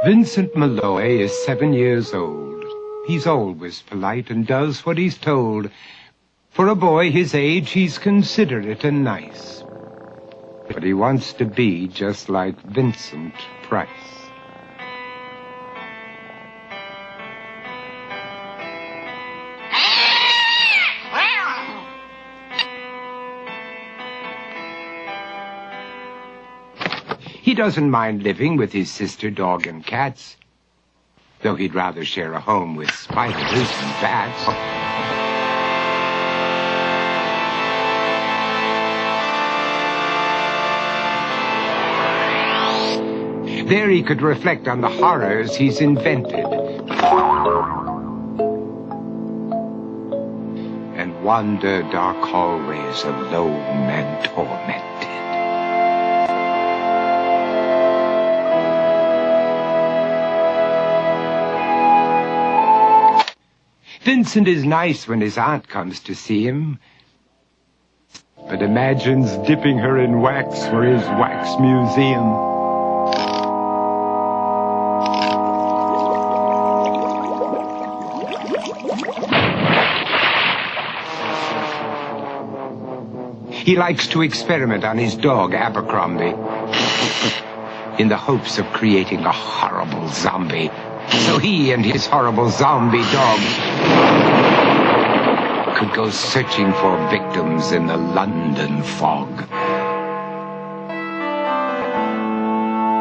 Vincent Malloy is 7 years old. He's always polite and does what he's told. For a boy his age, he's considerate and nice. But he wants to be just like Vicent Price. He doesn't mind living with his sister, dog, and cats, though he'd rather share a home with spiders and bats. There he could reflect on the horrors he's invented and wander dark hallways alone and tormented. Vincent is nice when his aunt comes to see him, but imagines dipping her in wax for his wax museum. He likes to experiment on his dog, Abercrombie, in the hopes of creating a horrible zombie. So he and his horrible zombie dog could go searching for victims in the London fog.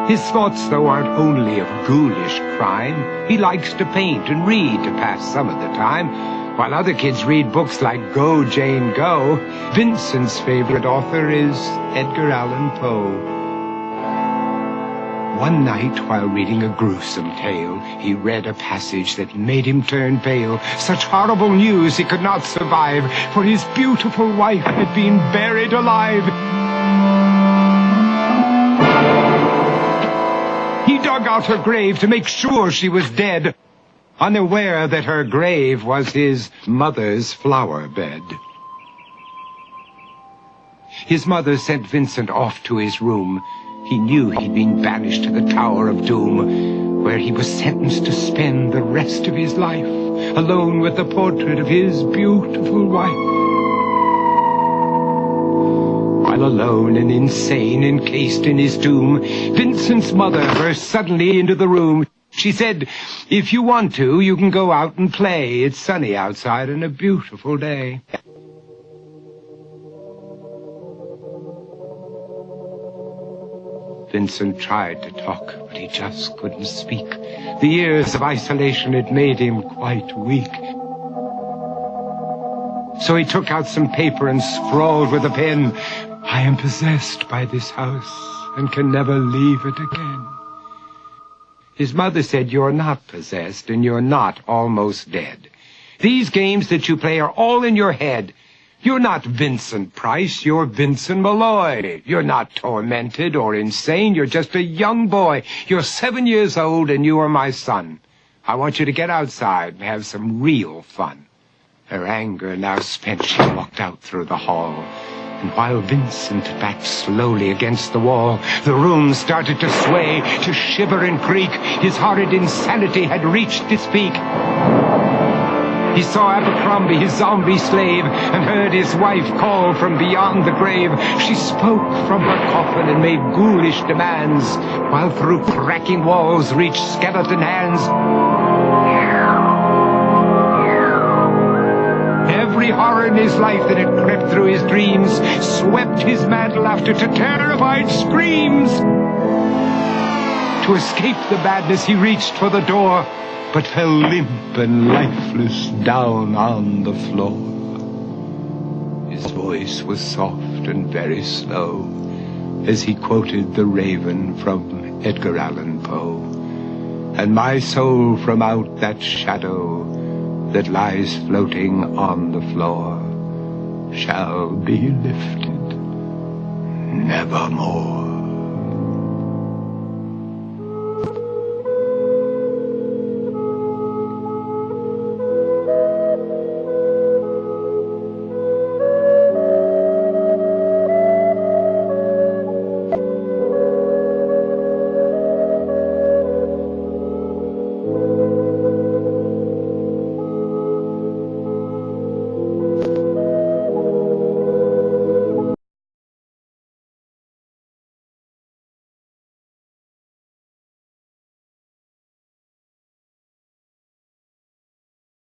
His thoughts, though, aren't only of ghoulish crime. He likes to paint and read to pass some of the time. While other kids read books like Go, Jane, Go, Vincent's favorite author is Edgar Allan Poe. One night, while reading a gruesome tale, he read a passage that made him turn pale. Such horrible news he could not survive, for his beautiful wife had been buried alive. He dug out her grave to make sure she was dead, unaware that her grave was his mother's flower bed. His mother sent Vincent off to his room. He knew he'd been banished to the Tower of Doom, where he was sentenced to spend the rest of his life alone with the portrait of his beautiful wife. While alone and insane, encased in his tomb, Vincent's mother burst suddenly into the room. She said, "If you want to, you can go out and play. It's sunny outside and a beautiful day." Vincent tried to talk, but he just couldn't speak. The years of isolation had made him quite weak. So he took out some paper and scrawled with a pen, "I am possessed by this house and can never leave it again." His mother said, "You're not possessed and you're not almost dead. These games that you play are all in your head. You're not Vincent Price, you're Vincent Malloy. You're not tormented or insane, you're just a young boy. You're 7 years old and you are my son. I want you to get outside and have some real fun." Her anger now spent, she walked out through the hall. And while Vincent backed slowly against the wall, the room started to sway, to shiver and creak. His horrid insanity had reached its peak. He saw Abercrombie, his zombie slave, and heard his wife call from beyond the grave. She spoke from her coffin and made ghoulish demands, while through cracking walls reached skeleton hands. Every horror in his life that had crept through his dreams swept his mad laughter to terrified screams. To escape the madness, he reached for the door, but fell limp and lifeless down on the floor. His voice was soft and very slow as he quoted The Raven from Edgar Allan Poe. "And my soul from out that shadow that lies floating on the floor shall be lifted nevermore."